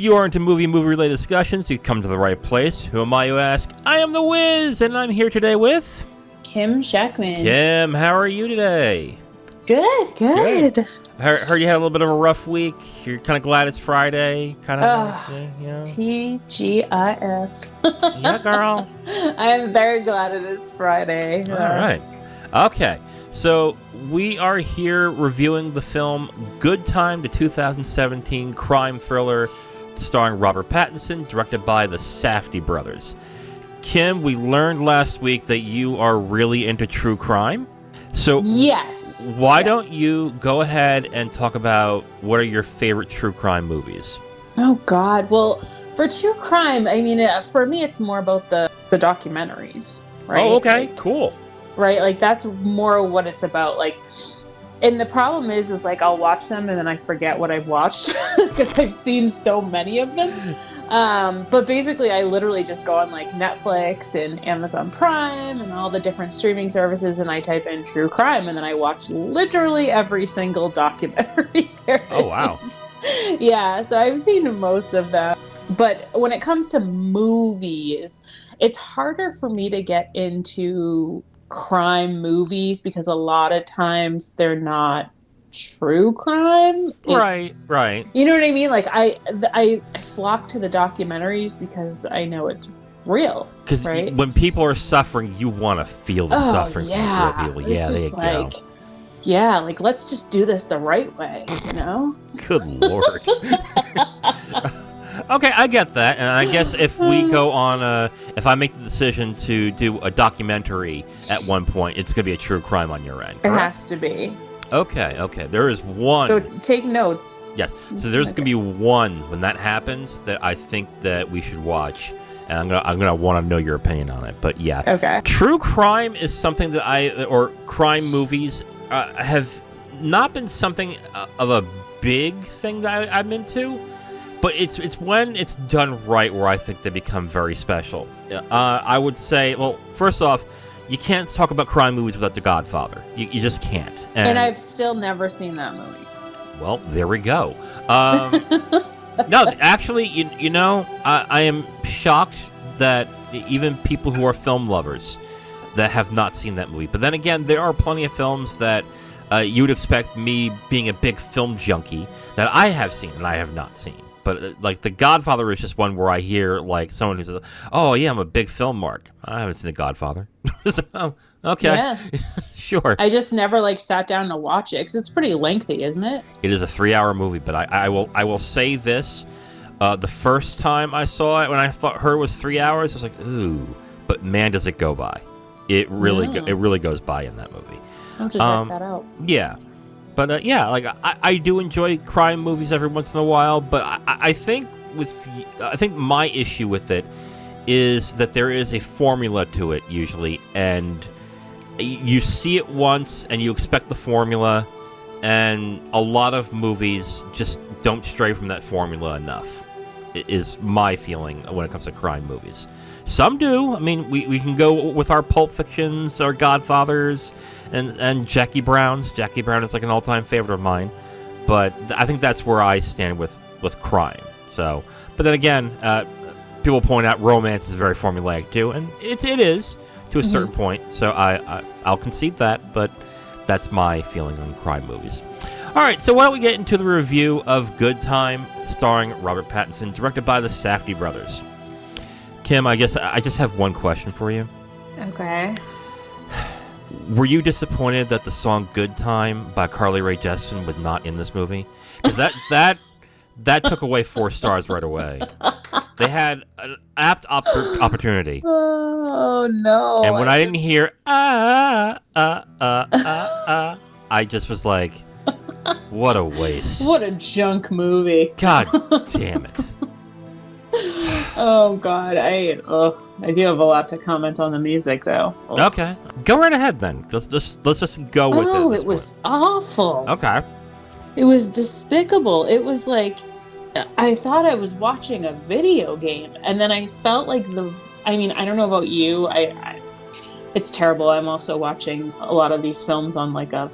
you are into movie-related discussions, you come to the right place. Who am I, you ask? I am the Wiz, and I'm here today with... Kim Shactman. Kim, how are you today? Good. Heard you had a little bit of a rough week. You're kind of glad it's Friday. Kind of, TGIF. Yeah, girl. I am very glad it is Friday. All right. Okay. So we are here reviewing the film Good Time, the 2017 crime thriller starring Robert Pattinson, directed by the Safdie Brothers. Kim, we learned last week that you are really into true crime. So yes. Why don't you go ahead and talk about what are your favorite true crime movies? Oh, God. Well, for true crime, I mean, for me, it's more about the documentaries, right? Oh, okay. Cool. Right? Like, that's more what it's about. Like, and the problem is like, I'll watch them and then I forget what I've watched because I've seen so many of them. But basically, I literally just go on like Netflix and Amazon Prime and all the different streaming services, and I type in true crime, and then I watch literally every single documentary there Oh, wow. is. Yeah, so I've seen most of them. But when it comes to movies, it's harder for me to get into crime movies because a lot of times they're not true crime. Right. You know what I mean? Like I flock to the documentaries because I know it's real. Because right? when people are suffering, you want to feel the suffering yeah. from real people. It's Yeah, there you just go. like, yeah, like let's just do this the right way, you know? Good Lord. Okay, I get that, and I guess if we go on, if I make the decision to do a documentary at one point, it's going to be a true crime on your end, correct? It has to be. Okay. There is one. So take notes. Yes. So there's going to be one when that happens that I think that we should watch, and I'm gonna want to know your opinion on it. But yeah. Okay. True crime is something that or crime movies have not been something of a big thing that I'm into. But it's when it's done right where I think they become very special. I would say, well, first off, you can't talk about crime movies without The Godfather. You just can't. And I've still never seen that movie. Well, there we go. No, actually, you know, I am shocked that even people who are film lovers that have not seen that movie. But then again, there are plenty of films that you would expect me being a big film junkie that I have seen and I have not seen. But, like, The Godfather is just one where I hear, like, someone who says, oh, yeah, I'm a big film mark. I haven't seen The Godfather. So, oh, okay. Yeah. Sure. I just never, like, sat down to watch it, because it's pretty lengthy, isn't it? It is a 3-hour movie, but I will say this. The first time I saw it, when I heard it was 3 hours, I was like, ooh. But, man, does it go by. It really goes by in that movie. I'll have to check that out. Yeah. But, like, I do enjoy crime movies every once in a while, but I think my issue with it is that there is a formula to it, usually, and you see it once, and you expect the formula, and a lot of movies just don't stray from that formula enough, is my feeling when it comes to crime movies. Some do. I mean, we can go with our Pulp Fictions, our Godfathers, and Jackie Brown's. Jackie Brown is like an all-time favorite of mine, but I think that's where I stand with crime. So, but then again, people point out romance is very formulaic too, and it is to a certain point. So I'll concede that, but that's my feeling on crime movies. All right, so why don't we get into the review of Good Time, starring Robert Pattinson, directed by the Safdie Brothers. Kim, I guess I just have one question for you. Okay. Were you disappointed that the song "Good Time" by Carly Rae Jepsen was not in this movie? Because that took away 4 stars right away. They had an apt opportunity. Oh no! And when I didn't hear I just was like, what a waste! What a junk movie! God damn it! Oh God, I do have a lot to comment on the music though. Okay, go right ahead then. Let's just go with it. Oh, it was awful. Okay. It was despicable. It was like I thought I was watching a video game, and then I felt like I don't know about you. It's terrible. I'm also watching a lot of these films on like a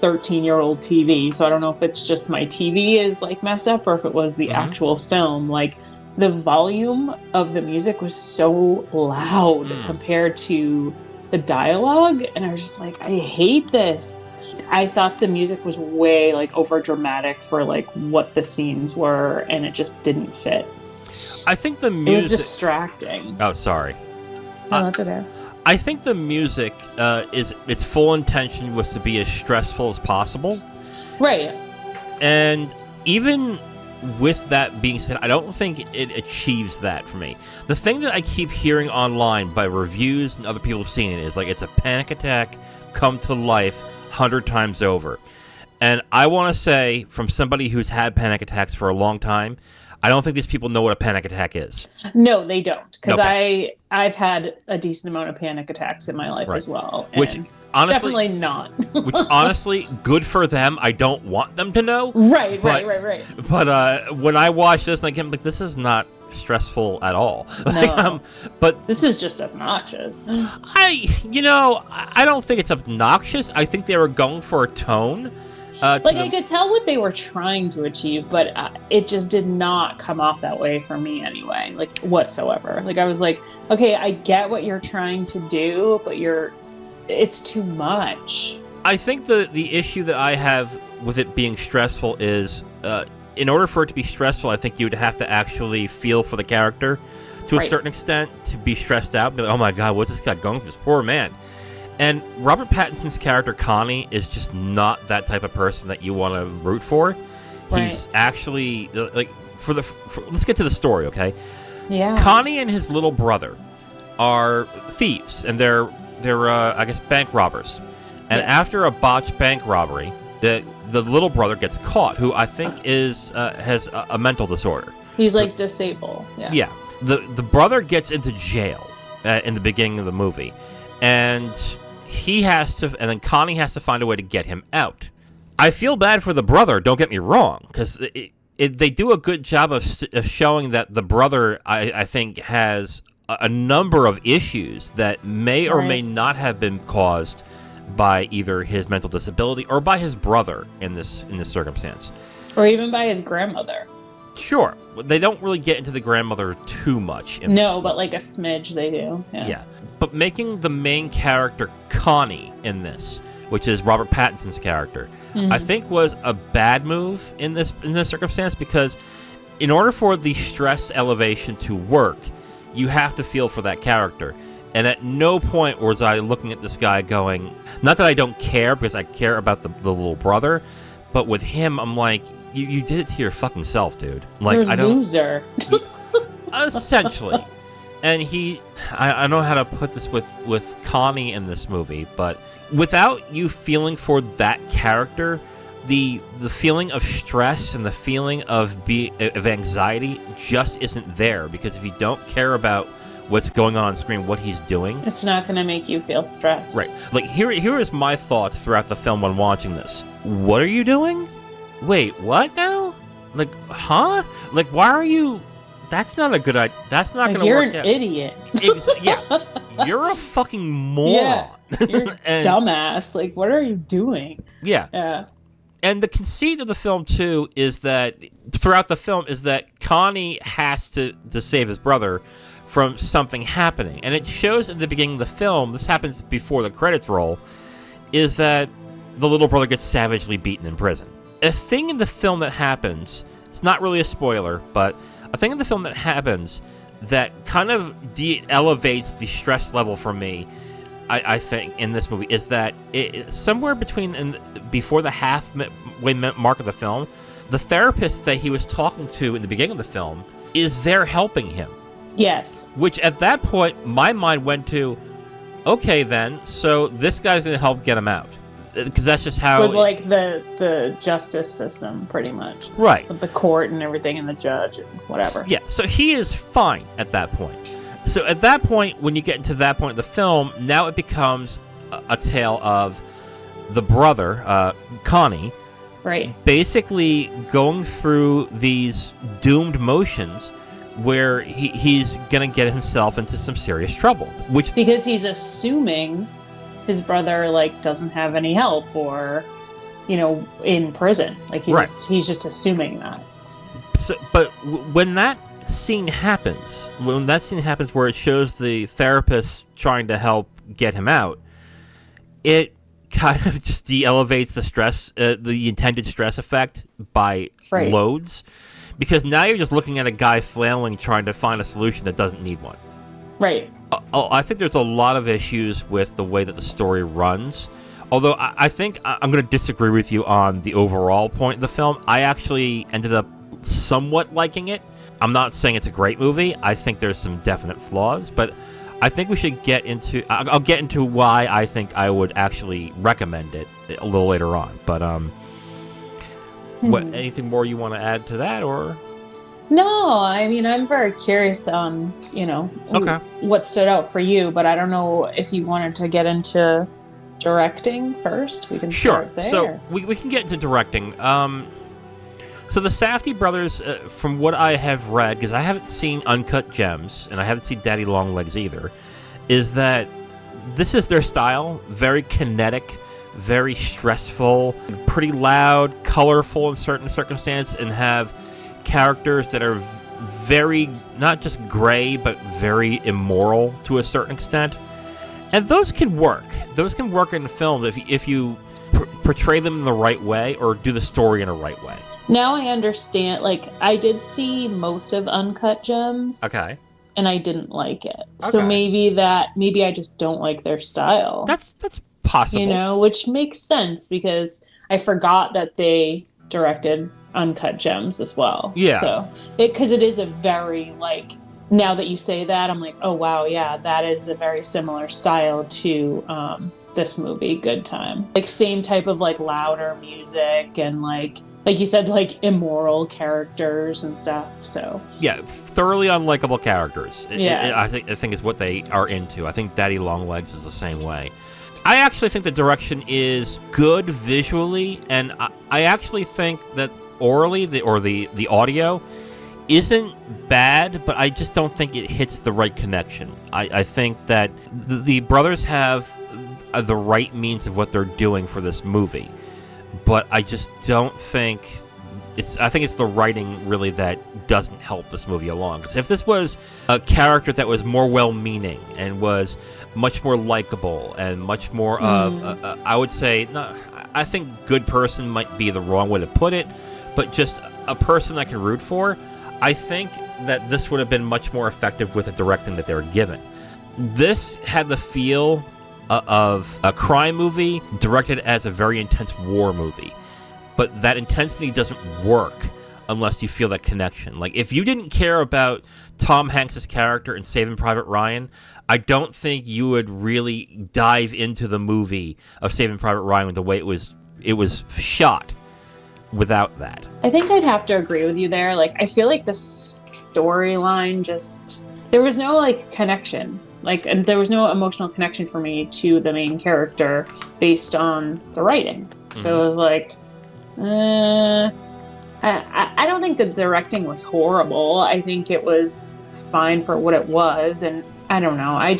13-year-old TV, so I don't know if it's just my TV is like messed up or if it was the actual film. Like, the volume of the music was so loud compared to the dialogue, and I was just like, I hate this. I thought the music was way like over dramatic for like what the scenes were, and it just didn't fit. I think the music... It was distracting. Oh, sorry. No, that's okay. I think the music its full intention was to be as stressful as possible. Right. And even with that being said, I don't think it achieves that for me. The thing that I keep hearing online by reviews and other people who've seen it is like it's a panic attack come to life 100 times over. And I want to say, from somebody who's had panic attacks for a long time, I don't think these people know what a panic attack is. No, they don't. Because Okay. I've had a decent amount of panic attacks in my life as well. Which, honestly, definitely not. which, honestly, good for them. I don't want them to know. Right. But when I watch this, I'm like, this is not stressful at all. No. But this is just obnoxious. I don't think it's obnoxious. I think they were going for a tone. I could tell what they were trying to achieve, but it just did not come off that way for me anyway, like whatsoever. Like I was like, okay, I get what you're trying to do, but it's too much. I think the issue that I have with it being stressful is, in order for it to be stressful, I think you would have to actually feel for the character to a certain extent to be stressed out. Be like, oh my God, what's this guy going through? This poor man. And Robert Pattinson's character, Connie, is just not that type of person that you want to root for. Right. He's actually, like, let's get to the story, okay? Yeah. Connie and his little brother are thieves, and they're I guess, bank robbers. And after a botched bank robbery, the little brother gets caught, who I think has a mental disorder. He's, like, disabled. Yeah. Yeah. The brother gets into jail in the beginning of the movie, and and then Connie has to find a way to get him out. I feel bad for the brother, don't get me wrong, because they do a good job of showing that the brother, I think, has a number of issues that may or may not have been caused by either his mental disability or by his brother in this circumstance. Or even by his grandmother. Sure. They don't really get into the grandmother too much. But like a smidge they do. Yeah. But making the main character Connie in this, which is Robert Pattinson's character, I think was a bad move in this circumstance, because in order for the stress elevation to work, you have to feel for that character. And at no point was I looking at this guy going, not that I don't care, because I care about the little brother, but with him, I'm like, you did it to your fucking self, dude. Like, you're a loser. Essentially. And I don't know how to put this with Connie in this movie, but without you feeling for that character, the feeling of stress and the feeling of anxiety just isn't there, because if you don't care about what's going on screen, what he's doing, it's not going to make you feel stressed. Right. Like, here is my thoughts throughout the film when watching this. What are you doing? Wait, what now? Like, huh? Like, why are you... That's not a good idea. That's not going to work out. You're an idiot. Yeah. You're a fucking moron. Yeah. You're a dumbass. Like, what are you doing? Yeah. Yeah. And the conceit of the film, too, is that throughout the film is that Connie has to save his brother from something happening. And it shows in the beginning of the film, this happens before the credits roll, is that the little brother gets savagely beaten in prison. A thing in the film that happens, it's not really a spoiler, but a thing in the film that happens that kind of elevates the stress level for me, I think, in this movie, is that somewhere before the halfway mark of the film, the therapist that he was talking to in the beginning of the film is there helping him. Yes. Which at that point, my mind went to, okay then, so this guy's going to help get him out. Because that's just how... With, like, the justice system, pretty much. Right. With the court and everything, and the judge, and whatever. Yeah, so he is fine at that point. So at that point, when you get into that point of the film, now it becomes a tale of the brother, Connie, right, basically going through these doomed motions where he's going to get himself into some serious trouble. Because he's assuming his brother, like, doesn't have any help, or in prison. Like Right. he's just assuming that. So, but when that scene happens, where it shows the therapist trying to help get him out, it kind of just de-elevates the stress, the intended stress effect by loads, because now you're just looking at a guy flailing trying to find a solution that doesn't need one. Right. I think there's a lot of issues with the way that the story runs. Although I think I'm going to disagree with you on the overall point of the film. I actually ended up somewhat liking it. I'm not saying it's a great movie. I think there's some definite flaws, but I think we should get into... I'll get into why I think I would actually recommend it a little later on. But anything more you want to add to that, or... No, I mean, I'm very curious on, what stood out for you, but I don't know if you wanted to get into directing first. We can start there. So we can get into directing. So the Safdie Brothers, from what I have read, because I haven't seen Uncut Gems, and I haven't seen Daddy Longlegs either, is that this is their style. Very kinetic, very stressful, pretty loud, colorful in certain circumstances, and have characters that are very, not just gray, but very immoral to a certain extent. And those can work. Those can work in film if you portray them in the right way or do the story in a right way. Now I understand. Like, I did see most of Uncut Gems. Okay. And I didn't like it. Okay. So maybe I just don't like their style. That's possible. Which makes sense because I forgot that they directed Uncut Gems as well. Yeah. So because it is a very, like, now that you say that, I'm like, oh wow, yeah, that is a very similar style to this movie, Good Time. Like, same type of, like, louder music and like you said, like, immoral characters and stuff. So yeah, thoroughly unlikable characters. Yeah. I think is what they are into. I think Daddy Longlegs is the same way. I actually think the direction is good visually, and I actually think that orally, the audio isn't bad, but I just don't think it hits the right connection. I think that the brothers have the right means of what they're doing for this movie, but I just don't think I think it's the writing really that doesn't help this movie along. Because if this was a character that was more well-meaning and was much more likable and much more of, I would say, no, I think good person might be the wrong way to put it, but just a person I can root for, I think that this would have been much more effective with the directing that they were given. This had the feel of a crime movie directed as a very intense war movie. But that intensity doesn't work unless you feel that connection. Like, if you didn't care about Tom Hanks' character in Saving Private Ryan, I don't think you would really dive into the movie of Saving Private Ryan the way it was shot without that. I think I'd have to agree with you there. Like, I feel like the storyline there was no, like, connection. Like, and there was no emotional connection for me to the main character based on the writing. So it was like, I don't think the directing was horrible. I think it was fine for what it was, and I don't know. I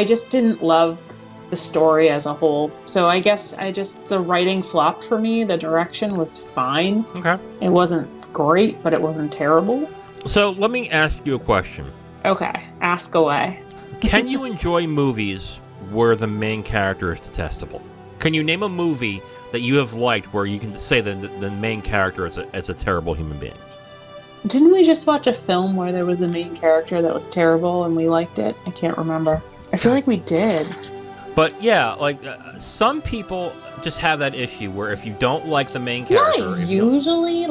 just didn't love the story as a whole. So I guess the writing flopped for me. The direction was fine. Okay. It wasn't great, but it wasn't terrible. So let me ask you a question. Okay, ask away. Can you enjoy movies where the main character is detestable? Can you name a movie that you have liked where you can say that the main character is a terrible human being? Didn't we just watch a film where there was a main character that was terrible and we liked it? I can't remember. I feel like we did. But yeah, like some people just have that issue where if you don't like the main character... Not usually,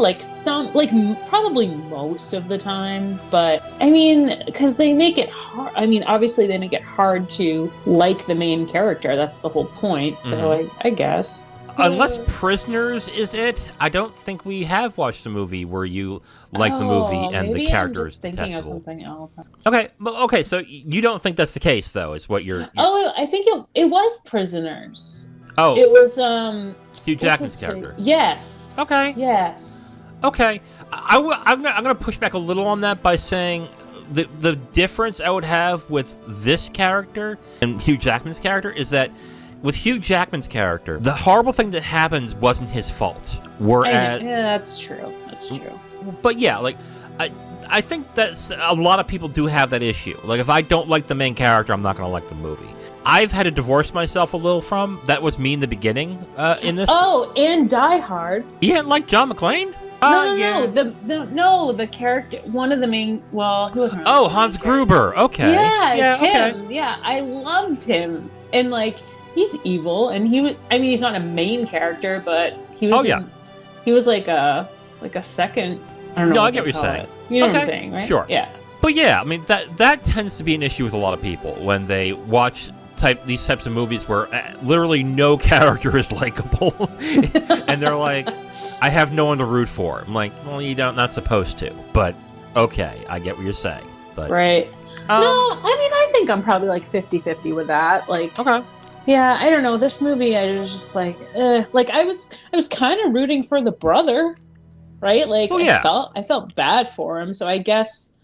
probably most of the time, but I mean, because they make it hard. I mean, obviously they make it hard to like the main character. That's the whole point, so I guess. Unless Prisoners is it, I don't think we have watched a movie where you like the movie and the character is detestable. Thinking of something else. Okay, so you don't think that's the case, though, is what you're... Oh, I think it was Prisoners. Oh. It was, Hugh Jackman's character. Yes. Okay. Yes. Okay. I'm going to push back a little on that by saying the difference I would have with this character and Hugh Jackman's character is that with Hugh Jackman's character, the horrible thing that happens wasn't his fault. Whereas, yeah, that's true. That's true. But yeah, like I think that a lot of people do have that issue. Like, if I don't like the main character, I'm not going to like the movie. I've had to divorce myself a little from. That was me in the beginning in this. Oh, and Die Hard. You didn't like John McClane? No, the character, one of the main, well, he wasn't really Hans Gruber. Okay. Yeah, him. Okay. Yeah, I loved him. And, like, he's evil, and he's not a main character, but he was he was like a second, I don't know. No, I get what you're saying. You know what I'm saying, right? Sure. Yeah. But yeah, I mean, that tends to be an issue with a lot of people when they watch these types of movies where literally no character is likable, and they're like, I have no one to root for. I'm like, well, not supposed to, but okay, I get what you're saying. But right. No, I mean, I think I'm probably like 50-50 with that. Like, okay. Yeah, I don't know. This movie, I was just like, like I was kind of rooting for the brother, right? Like, I felt bad for him, so I guess,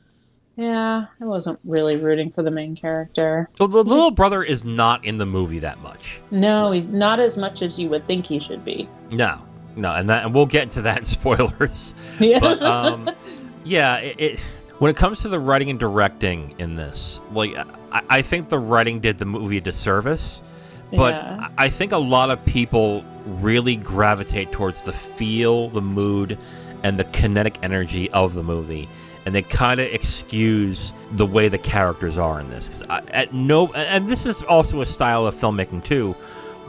yeah, I wasn't really rooting for the main character. Well, the little brother is not in the movie that much. No, he's not as much as you would think he should be. No, and we'll get into that in spoilers. Yeah. But it when it comes to the writing and directing in this, like, I think the writing did the movie a disservice. But I think a lot of people really gravitate towards the feel, the mood, and the kinetic energy of the movie, and they kind of excuse the way the characters are in this. And this is also a style of filmmaking too,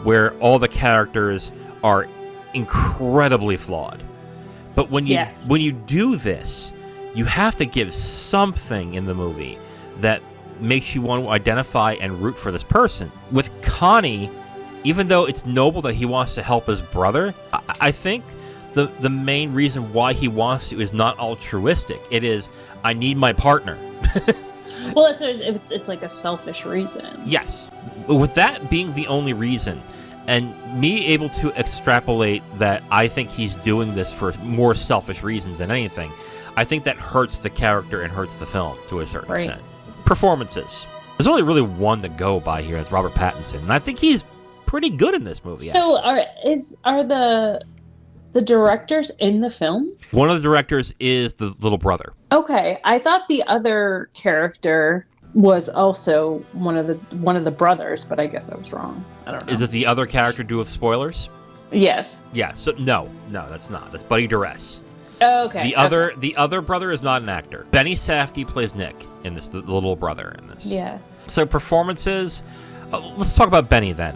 where all the characters are incredibly flawed. But when you do this, you have to give something in the movie that makes you want to identify and root for this person. With Connie, even though it's noble that he wants to help his brother, I think the main reason why he wants to is not altruistic. It is, I need my partner. Well, it's like a selfish reason. Yes. With that being the only reason, and me able to extrapolate that I think he's doing this for more selfish reasons than anything, I think that hurts the character and hurts the film to a certain extent. Performances. There's only really one to go by here as Robert Pattinson, and I think he's pretty good in this movie. So are the directors in the film? One of the directors is the little brother. Okay, I thought the other character was also one of the brothers, but I guess I was wrong. I don't know. Is it the other character due with spoilers? Yes. Yeah. So no, that's not. That's Buddy Duress. Oh, okay. The other brother is not an actor. Benny Safdie plays Nick in this, the little brother in this. Yeah. So performances. Let's talk about Benny then.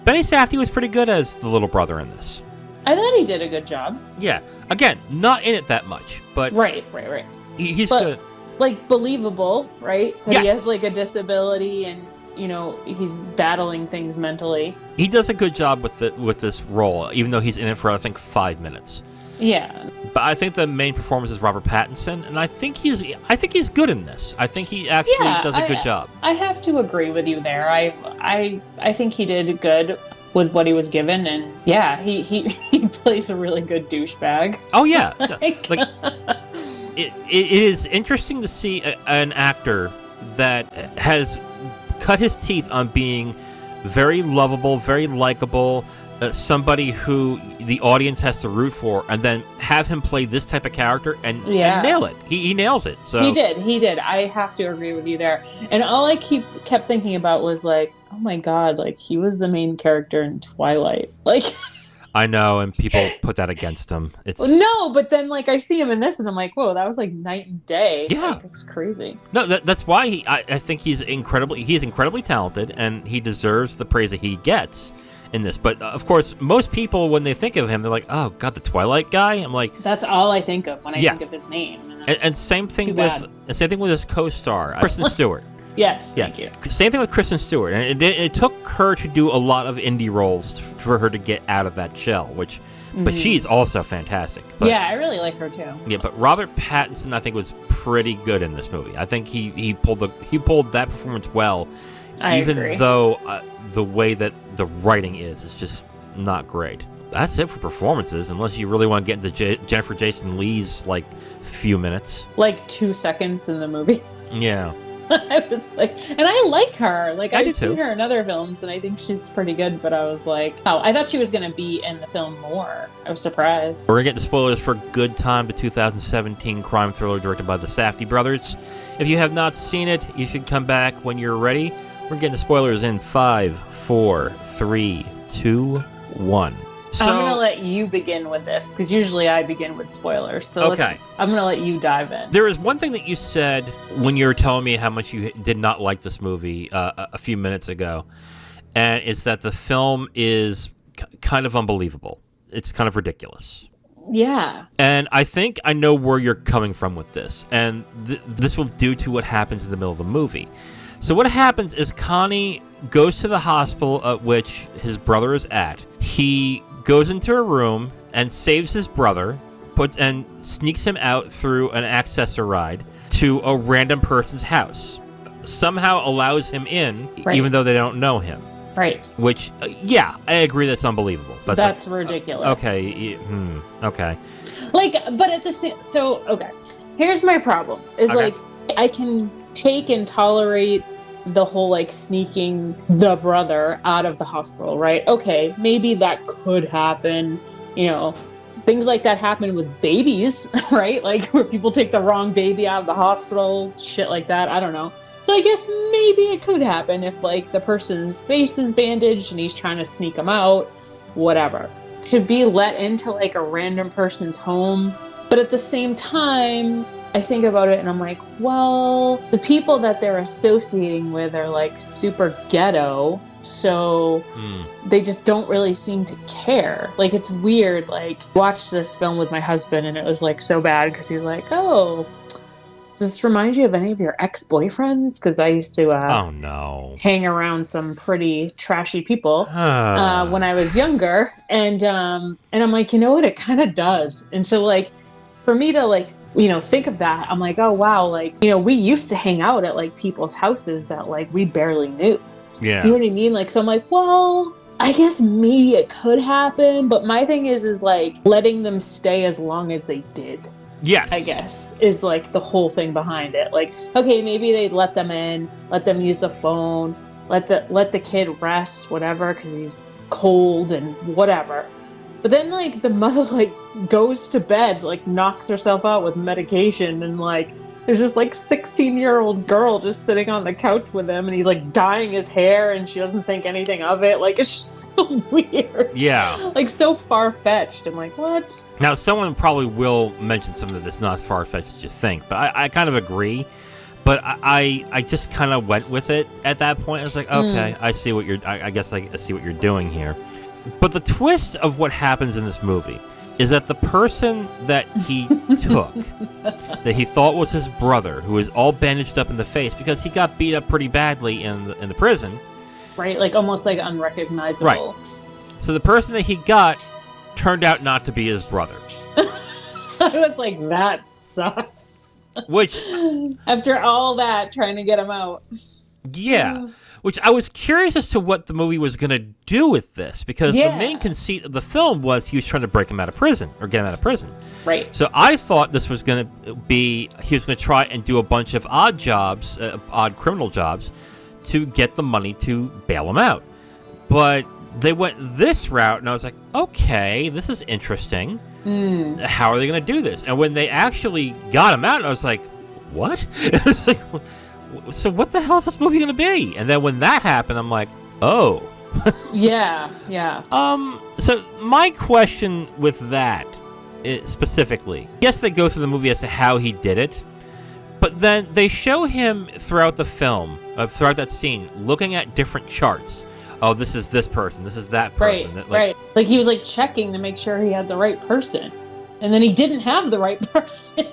Benny Safdie was pretty good as the little brother in this. I thought he did a good job. Yeah. Again, not in it that much, but right. He's good. Like, believable, right? That yes. He has like a disability and he's battling things mentally. He does a good job with this role, even though he's in it for I think 5 minutes. Yeah. But I think the main performance is Robert Pattinson, and I think he's good in this. I think he actually does a good job. I have to agree with you there. I think he did good with what he was given, and yeah, he plays a really good douchebag. Oh yeah. Like it is interesting to see an actor that has cut his teeth on being very lovable, very likable, somebody who the audience has to root for, and then have him play this type of character and nail it. He nails it. So he did. I have to agree with you there. And all I kept thinking about was like, oh my god, like he was the main character in Twilight. Like I know, and people put that against him. No, but then like I see him in this, and I'm like, whoa, that was like night and day. Yeah, like, it's crazy. No, that's why I think he's incredibly talented, and he deserves the praise that he gets in this. But of course, most people when they think of him, they're like, oh god, the Twilight guy. I'm like, that's all I think of when I think of his name. And same thing with his co-star Kristen Stewart. Yes, thank you. Same thing with Kristen Stewart, and it took her to do a lot of indie roles for her to get out of that shell. But she's also fantastic. But, yeah, I really like her too. Yeah, but Robert Pattinson, I think, was pretty good in this movie. I think he pulled that performance well, even though the way that the writing is just not great. That's it for performances, unless you really want to get into Jennifer Jason Leigh's like few minutes, like 2 seconds in the movie. Yeah. I was like, and I like her. Like, I've seen too. her in other films, and I think she's pretty good. But I was like, oh, I thought she was going to be in the film more. I was surprised. We're going to get the spoilers for Good Time, the 2017 crime thriller directed by the Safdie Brothers. If you have not seen it, you should come back when you're ready. We're getting the spoilers in 5, 4, 3, 2, 1. So, I'm going to let you begin with this, because usually I begin with spoilers. So okay. I'm going to let you dive in. There is one thing that you said when you were telling me how much you did not like this movie a few minutes ago, and it's that the film is kind of unbelievable. It's kind of ridiculous. Yeah. And I think I know where you're coming from with this, and this will due to what happens in the middle of the movie. So what happens is Connie goes to the hospital at which his brother is at. He goes into a room and saves his brother, and sneaks him out through an accessor ride to a random person's house. Somehow allows him in, right. Even though they don't know him. Right. Which, yeah, I agree that's unbelievable. That's ridiculous. Okay. Okay. Like, but at the same... So, okay. Here's my problem. Is, like, I can take and tolerate the whole, like, sneaking the brother out of the hospital, right? Okay, maybe that could happen. You know, things like that happen with babies, right? Like, where people take the wrong baby out of the hospital, shit like that. I don't know. So I guess maybe it could happen if, like, the person's face is bandaged and he's trying to sneak them out, whatever. To be let into, like, a random person's home. But at the same time, I think about it and I'm like, well, the people that they're associating with are, like, super ghetto. So they just don't really seem to care. Like, it's weird. Like, I watched this film with my husband and it was, like, so bad because he's like, oh... Does this remind you of any of your ex-boyfriends? Because I used to hang around some pretty trashy people when I was younger. And I'm like, you know what? It kind of does. And so, like, for me to, like, you know, think of that, I'm like, oh, wow. Like, you know, we used to hang out at, like, people's houses that, like, we barely knew. Yeah. You know what I mean? Like, so I'm like, well... I guess maybe it could happen. But my thing is like, letting them stay as long as they did. Yes. I guess, is like the whole thing behind it. Like, okay, maybe they'd let them in, let them use the phone, let the kid rest, whatever, because he's cold and whatever. But then, like, the mother, like, goes to bed, like, knocks herself out with medication, and, like, there's this, like, 16-year-old girl just sitting on the couch with him, and he's, like, dyeing his hair, and she doesn't think anything of it. Like, it's just so weird. Yeah. Like, so far-fetched. I'm like, what? Now, someone probably will mention something that's not as far-fetched as you think, but I kind of agree. But I just kind of went with it at that point. I was like, okay, I see what I guess I see what you're doing here. But the twist of what happens in this movie is that the person that he took, that he thought was his brother, who is all bandaged up in the face because he got beat up pretty badly in the prison. Right, like almost like unrecognizable. Right. So the person that he got turned out not to be his brother. I was like, that sucks. Which... After all that, trying to get him out. Yeah. Which I was curious as to what the movie was going to do with this, because the main conceit of the film was he was trying to break him out of prison, or get him out of prison. Right. So I thought this was going to be, he was going to try and do a bunch of odd jobs, odd criminal jobs, to get the money to bail him out. But they went this route, and I was like, okay, this is interesting. How are they going to do this? And when they actually got him out, I was like, what? It was like... So what the hell is this movie going to be? And then when that happened, I'm like, oh. Yeah. So my question with that specifically, yes, they go through the movie as to how he did it, but then they show him throughout the film, throughout that scene, looking at different charts. Oh, this is this person. This is that person. Right. Like he was like checking to make sure he had the right person. And then he didn't have the right person.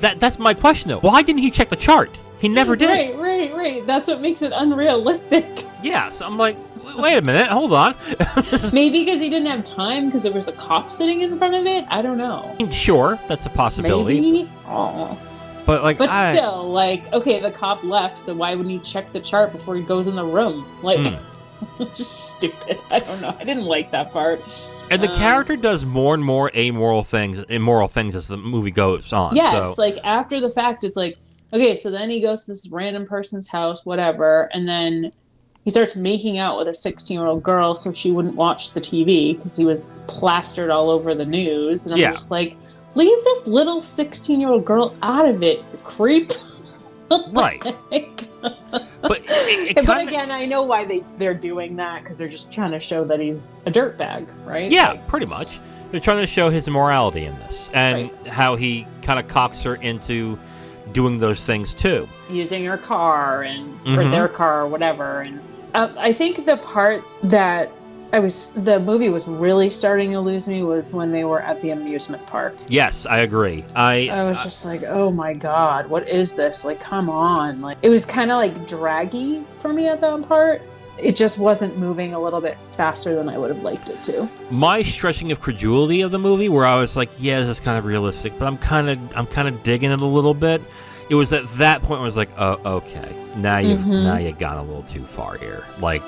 That's my question, though. Why didn't he check the chart? He never did. Right. That's what makes it unrealistic. Yeah, so I'm like, wait a minute, hold on. Maybe because he didn't have time because there was a cop sitting in front of it? I don't know. Sure, that's a possibility. Maybe? Oh. But still, like, okay, the cop left, so why wouldn't he check the chart before he goes in the room? Like, just stupid. I don't know. I didn't like that part. And the character does more and more immoral things as the movie goes on. Yes, so. Like, after the fact, it's like, okay, so then he goes to this random person's house, whatever, and then he starts making out with a 16-year-old girl so she wouldn't watch the TV because he was plastered all over the news. And I'm just like, leave this little 16-year-old girl out of it, you creep. Right. But again, I know why they're doing that, because they're just trying to show that he's a dirtbag, right? Yeah, pretty much. They're trying to show his immorality in this, and how he kind of cocks her into doing those things too. Using her car or their car or whatever. And I think the part that the movie was really starting to lose me was when they were at the amusement park. Yes, I agree. I was just like, oh my God, what is this? Like, come on. Like, it was kind of like draggy for me at that part. It just wasn't moving a little bit faster than I would have liked it to. My stretching of credulity of the movie, where I was like, yeah, this is kind of realistic, but I'm kind of digging it a little bit. It was at that point where I was like, oh, okay, now you've gone a little too far here. Like,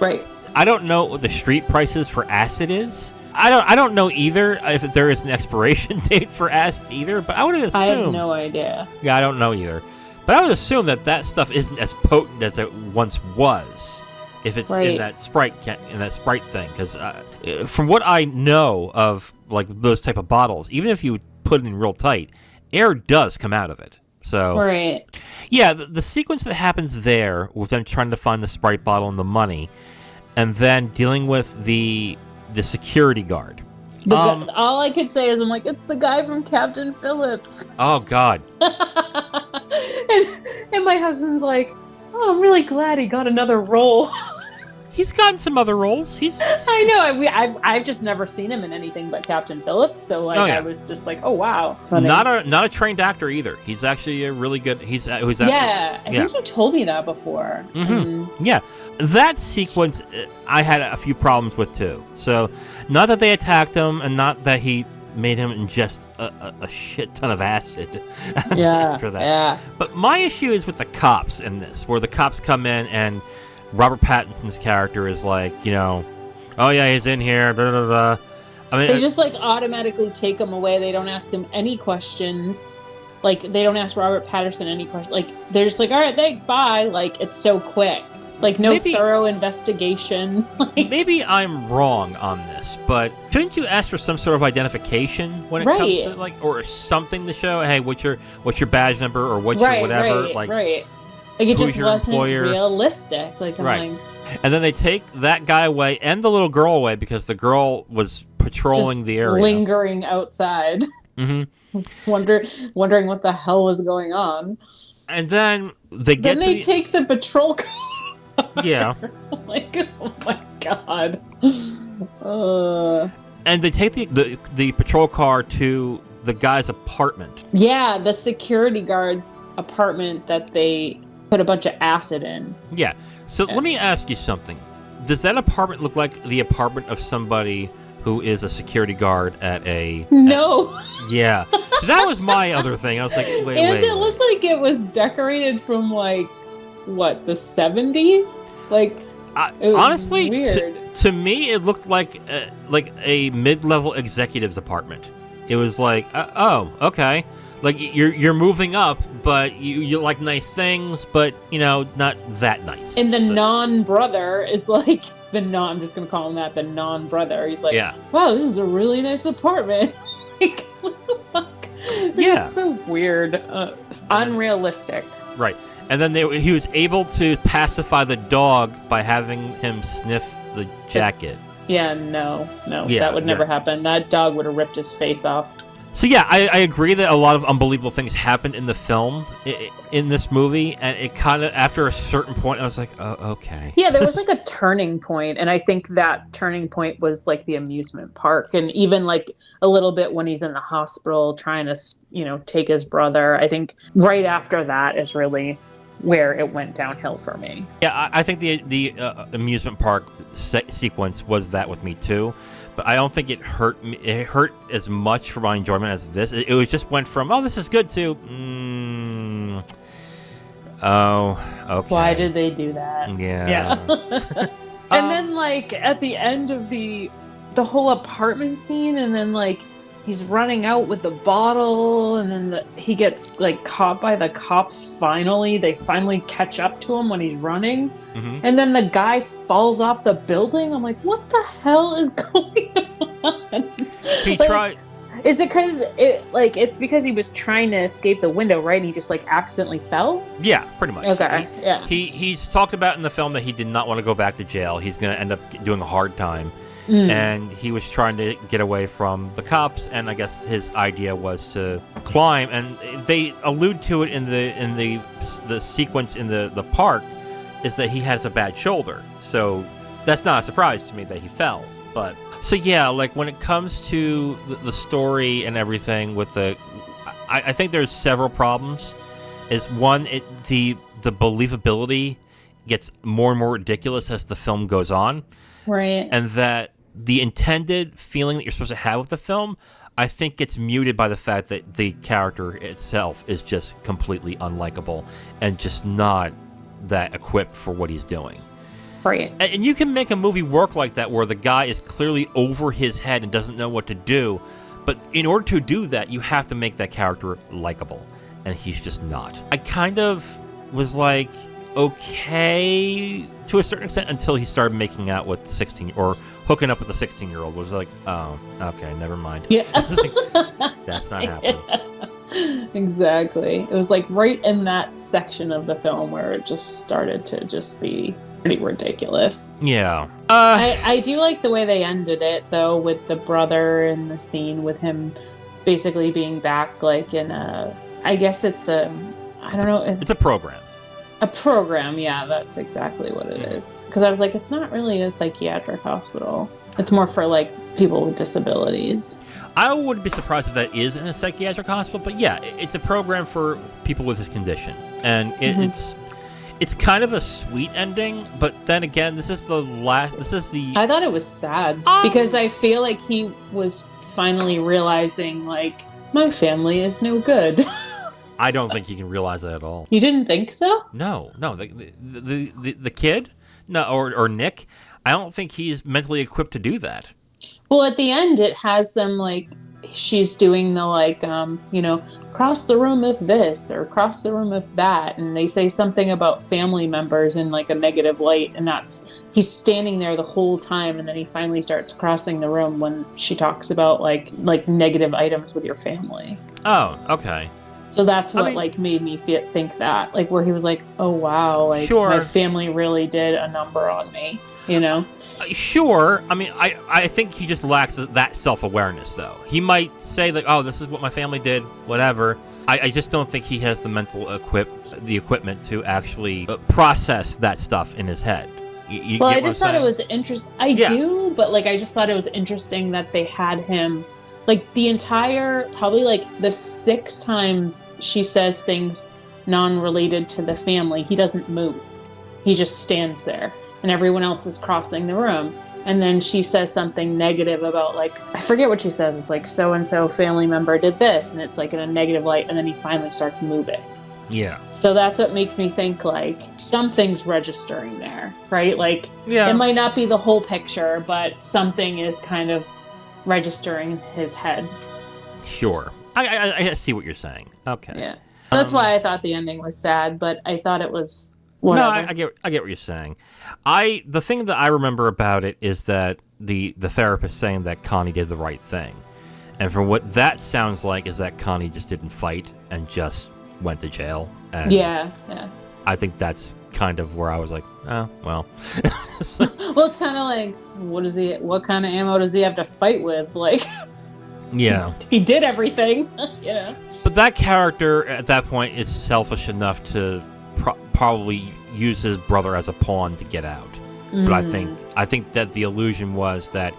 I don't know what the street prices for acid is. I don't know either if there is an expiration date for acid either, but I would assume. I have no idea. Yeah, I don't know either. But I would assume that stuff isn't as potent as it once was, if it's in that Sprite thing. Because from what I know of like those type of bottles, even if you put it in real tight, air does come out of it. So yeah, the sequence that happens there with them trying to find the Sprite bottle and the money, and then dealing with the security guard. All I could say is, I'm like, it's the guy from Captain Phillips. Oh, God. and my husband's like, oh, I'm really glad he got another role. He's gotten some other roles. I know. I've just never seen him in anything but Captain Phillips. So I was just like, oh wow. Funny. Not a trained actor either. He's actually a really good. I think you told me that before. Mm-hmm. Yeah, that sequence I had a few problems with too. So not that they attacked him, and not that he made him ingest a shit ton of acid. After that. Yeah. But my issue is with the cops in this, where the cops come in and Robert Pattinson's character is like, oh yeah, he's in here, blah, blah, blah. I mean, they just like automatically take him away. They don't ask him any questions. Like, they don't ask Robert Pattinson any questions. Like, they're just like, all right, thanks, bye. Like, it's so quick. Like, no thorough investigation. Maybe I'm wrong on this, but shouldn't you ask for some sort of identification when it comes to, like, or something to show, hey, what's your badge number, or what's your whatever? Like, it just wasn't realistic. Like, I'm like... And then they take that guy away and the little girl away because the girl was patrolling the area. Lingering outside. Mm-hmm. Wondering what the hell was going on. And then they take the patrol car. Yeah. Like, oh my God. And they take the patrol car to the guy's apartment. Yeah, the security guard's apartment that they put a bunch of acid in. Yeah. So let me ask you something. Does that apartment look like the apartment of somebody who is a security guard at a... No. Yeah. So that was my other thing. I was like, wait. It looked like it was decorated from, like, what, the 70s? Like, it was honestly, weird. To me, it looked like a mid-level executive's apartment. It was like, oh, okay. Like, you're moving up, but you like nice things, but, not that nice. And the non-brother is like, I'm just going to call him that, the non-brother. He's like, wow, this is a really nice apartment. Like, what the fuck? It's so weird. Unrealistic. Right. And then he was able to pacify the dog by having him sniff the jacket. Yeah, no. That would never happen. That dog would have ripped his face off. So yeah, I agree that a lot of unbelievable things happened in the film, in this movie, and it kind of, after a certain point, I was like, oh, okay. Yeah, there was like a turning point, and I think that turning point was like the amusement park, and even like a little bit when he's in the hospital trying to, take his brother. I think right after that is really where it went downhill for me. Yeah, I think the amusement park sequence was that with me too. But I don't think it hurt me. It hurt as much for my enjoyment as this. It was just went from, oh, this is good, to, oh, okay. Why did they do that? Yeah. And then, like, at the end of the whole apartment scene, and then, like, he's running out with the bottle, and then he gets like caught by the cops. They finally catch up to him when he's running, and then the guy falls off the building. I'm like, what the hell is going on? He tried. Is it because it's because he was trying to escape the window, right? And he just like accidentally fell? Yeah, pretty much. Okay. Yeah. He's talked about in the film that he did not want to go back to jail. He's going to end up doing a hard time. And he was trying to get away from the cops, and I guess his idea was to climb. And they allude to it in the sequence in the park, is that he has a bad shoulder. So that's not a surprise to me that he fell. But so yeah, like when it comes to the story and everything with I think there's several problems. Is one, the believability gets more and more ridiculous as the film goes on. Right. And that the intended feeling that you're supposed to have with the film, I think gets muted by the fact that the character itself is just completely unlikable and just not that equipped for what he's doing. Right. And you can make a movie work like that where the guy is clearly over his head and doesn't know what to do. But in order to do that, you have to make that character likable. And he's just not. I kind of was like, okay, to a certain extent, until he started making out with the 16 or hooking up with the 16-year-old. Was like, oh, okay, never mind. Yeah. Like, that's not happening. Yeah. Exactly. It was like right in that section of the film where it just started to just be pretty ridiculous. Yeah. I do like the way they ended it, though, with the brother and the scene with him basically being back, like in a, I guess it's a, I don't know. It's a program. A program, yeah, that's exactly what it is. Because I was like, it's not really a psychiatric hospital. It's more for, like, people with disabilities. I wouldn't be surprised if that is in a psychiatric hospital, but yeah, it's a program for people with this condition. And it's kind of a sweet ending, but then again, this is the... I thought it was sad, because I feel like he was finally realizing, like, my family is no good. I don't think you can realize that at all. You didn't think so? No. The kid, no, or Nick, I don't think he's mentally equipped to do that. Well, at the end, it has them like she's doing the like, cross the room if this or cross the room if that, and they say something about family members in like a negative light, and he's standing there the whole time, and then he finally starts crossing the room when she talks about like negative items with your family. Oh, okay. So that's what made me think that, like, where he was like, oh, wow, like, sure, my family really did a number on me, you know? Sure. I mean, I think he just lacks that self-awareness, though. He might say, like, oh, this is what my family did, whatever. I just don't think he has the mental equipment to actually process that stuff in his head. Well, I just thought it was interesting. I do, but, like, I just thought it was interesting that they had him... Like, the entire, probably, like, the 6 times she says things non-related to the family, he doesn't move. He just stands there, and everyone else is crossing the room. And then she says something negative about, like, I forget what she says. It's like, so-and-so family member did this, and it's, like, in a negative light, and then he finally starts moving. Yeah. So that's what makes me think, like, something's registering there, right? Like, it might not be the whole picture, but something is kind of registering in his head. Sure. I see what you're saying. Okay. Yeah. That's why I thought the ending was sad, but I thought it was whatever. No, I get what you're saying. The thing that I remember about it is that the therapist saying that Connie did the right thing. And from what that sounds like is that Connie just didn't fight and just went to jail. And yeah. I think that's kind of where I was like, oh, well. Well, it's kind of like, what kind of ammo does he have to fight with? Like, yeah. He did everything, you know. But that character at that point is selfish enough to probably use his brother as a pawn to get out. But I think that the illusion was that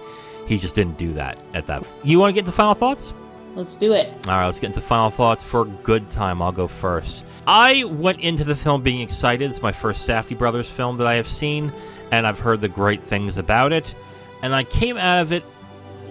he just didn't do that at that point. You want to get into final thoughts? Let's do it. All right, let's get into final thoughts for good time. I'll go first. I went into the film being excited. It's my first Safdie Brothers film that I have seen, and I've heard the great things about it. And I came out of it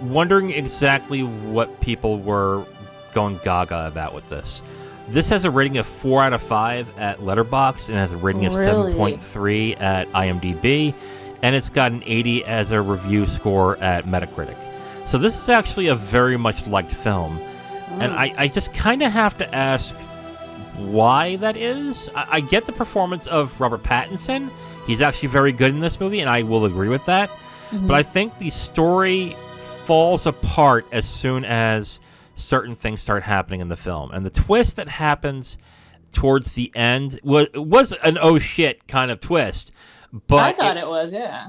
wondering exactly what people were going gaga about with this. This has a rating of 4 out of 5 at Letterboxd and has a rating of 7.3 at IMDb, and it's got an 80 as a review score at Metacritic. So this is actually a very much liked film. And I just kind of have to ask why that is. I get the performance of Robert Pattinson. He's actually very good in this movie, and I will agree with that. Mm-hmm. But I think the story falls apart as soon as certain things start happening in the film. And the twist that happens towards the end was an oh shit kind of twist. But I thought it was, yeah.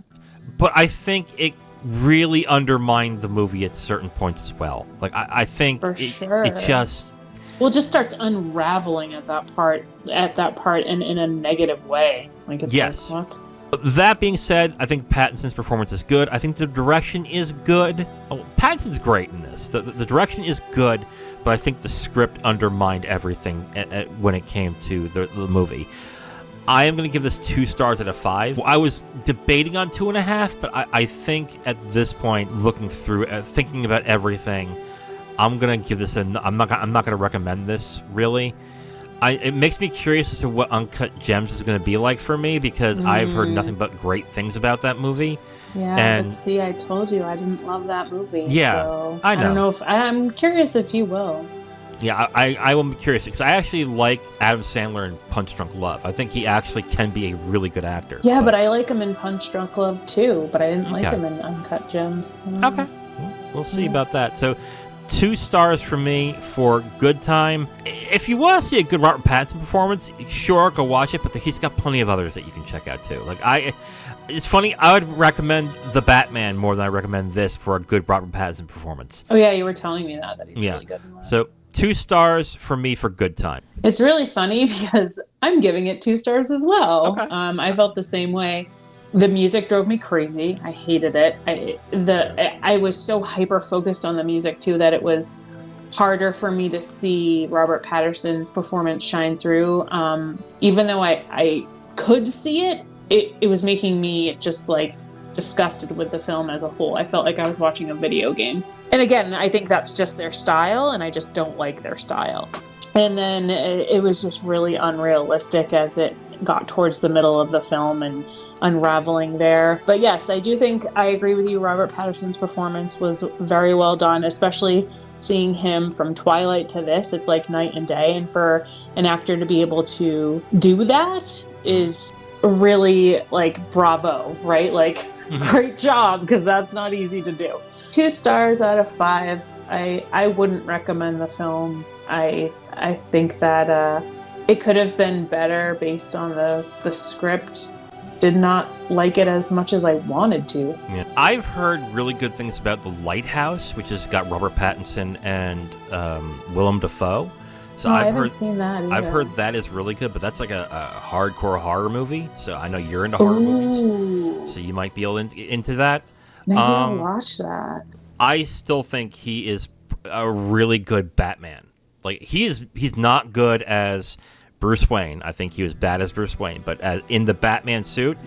But I think it really undermined the movie at certain points as well. Like, I think it just... Well, it just starts unraveling at that part and in a negative way. Like, it's yes. like, what? That being said, I think Pattinson's performance is good. I think the direction is good. Oh, Pattinson's great in this. The direction is good, but I think the script undermined everything when it came to the movie. I am going to give this 2 stars out of 5. I was debating on 2.5, but I think at this point, looking through, thinking about everything, I'm going to give this I'm not going to recommend this, really. It makes me curious as to what Uncut Gems is going to be like for me, because I've heard nothing but great things about that movie. Yeah, and but see, I told you I didn't love that movie. Yeah, so I know. I don't know if I'm curious if you will. Yeah, I will be curious, because I actually like Adam Sandler in Punch Drunk Love. I think he actually can be a really good actor. Yeah, but I like him in Punch Drunk Love too, but I didn't like him in Uncut Gems. Okay, we'll see about that. So, 2 stars from me for Good Time. If you want to see a good Robert Pattinson performance, sure, go watch it, but he's got plenty of others that you can check out too. It's funny, I would recommend The Batman more than I recommend this for a good Robert Pattinson performance. Oh yeah, you were telling me that he's really good in that. So 2 stars for me for Good Time. It's really funny because I'm giving it 2 stars as well. Okay. I felt the same way. The music drove me crazy. I hated it. I was so hyper focused on the music too that it was harder for me to see Robert Pattinson's performance shine through. Even though I could see it, it was making me just like disgusted with the film as a whole. I felt like I was watching a video game. And again, I think that's just their style, and I just don't like their style. And then it was just really unrealistic as it got towards the middle of the film and unraveling there. But yes, I do think I agree with you. Robert Pattinson's performance was very well done, especially seeing him from Twilight to this. It's like night and day. And for an actor to be able to do that is really like bravo, right? Like great job, because that's not easy to do. 2 stars out of 5. I wouldn't recommend the film. I think that it could have been better based on the script. Did not like it as much as I wanted to. Yeah. I've heard really good things about The Lighthouse, which has got Robert Pattinson and Willem Dafoe. So I haven't seen that either. I've heard that is really good, but that's like a hardcore horror movie. So I know you're into horror movies, so you might be able into that. Maybe I'll watch that. I still think he is a really good Batman. Like he's not good as Bruce Wayne. I think he was bad as Bruce Wayne, but in the Batman suit,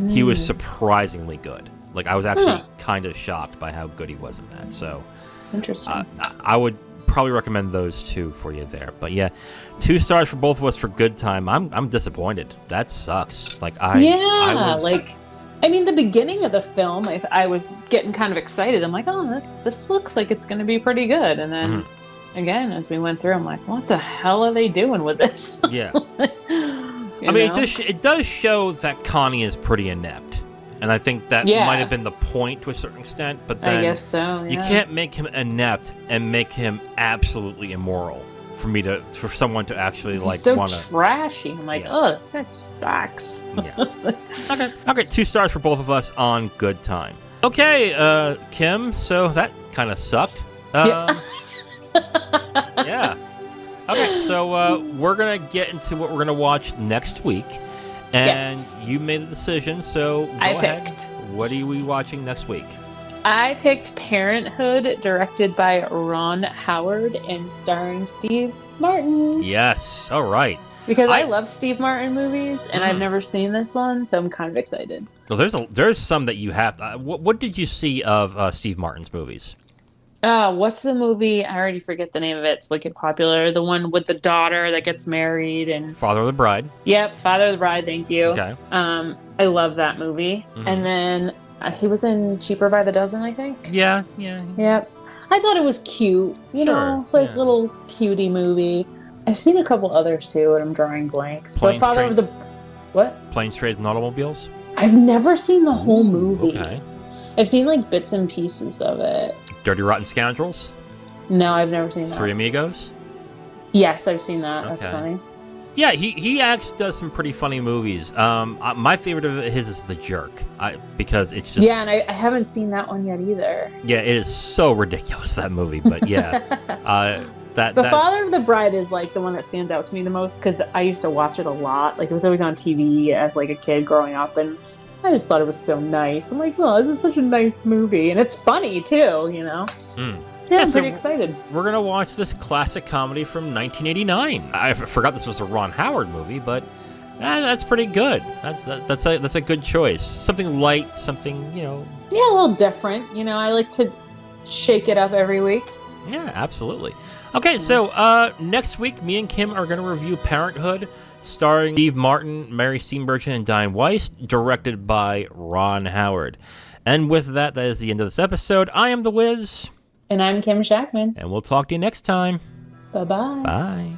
he was surprisingly good. Like I was actually kind of shocked by how good he was in that. So interesting. I would probably recommend those 2 for you there. But yeah, 2 stars for both of us for Good Time. I'm disappointed. That sucks. Like I mean, the beginning of the film, I was getting kind of excited. I'm like, oh, this looks like it's going to be pretty good. And then again, as we went through, I'm like, what the hell are they doing with this? Yeah. It does show that Connie is pretty inept. And I think that might have been the point to a certain extent. But then I guess so, yeah. You can't make him inept and make him absolutely immoral for someone to actually like so want to trashy. I'm like, oh, this guy sucks. Yeah. Okay. 2 stars for both of us on Good Time. Okay, Kim. So that kind of sucked. Yeah. Okay, so we're gonna get into what we're gonna watch next week, and you made the decision. So go ahead. What are we watching next week? I picked Parenthood, directed by Ron Howard and starring Steve Martin. Yes. All right. Because I love Steve Martin movies, and I've never seen this one, so I'm kind of excited. Well, there's some that you have to. What did you see of Steve Martin's movies? What's the movie? I already forget the name of it. It's wicked popular. The one with the daughter that gets married and Father of the Bride. Yep, Father of the Bride. Thank you. Okay. I love that movie. And then He was in Cheaper by the Dozen, I think. Yeah. Yep. I thought it was cute. You Sure, know, like yeah. little cutie movie. I've seen a couple others too, and I'm drawing blanks. But Father of the... What? Planes, Trains, and Automobiles? I've never seen the whole movie. Okay. I've seen like bits and pieces of it. Dirty Rotten Scoundrels? No, I've never seen that. Three Amigos? Yes, I've seen that. That's Okay. funny. Yeah, he actually does some pretty funny movies. My favorite of his is The Jerk, because it's just... Yeah, and I haven't seen that one yet either. Yeah, it is so ridiculous, that movie, but yeah. The Father of the Bride is like the one that stands out to me the most because I used to watch it a lot. Like it was always on TV as like a kid growing up, and I just thought it was so nice. I'm like, oh, this is such a nice movie, and it's funny too, you know. Yeah, I'm pretty excited. We're gonna watch this classic comedy from 1989. I forgot this was a Ron Howard movie, but that's pretty good. That's a good choice. Something light, something, you know. Yeah, a little different. You know, I like to shake it up every week. Yeah, absolutely. Okay, so next week, me and Kim are going to review Parenthood, starring Steve Martin, Mary Steenburgen, and Diane Weiss, directed by Ron Howard. And with that, that is the end of this episode. I am The Wiz. And I'm Kim Shactman. And we'll talk to you next time. Bye-bye. Bye.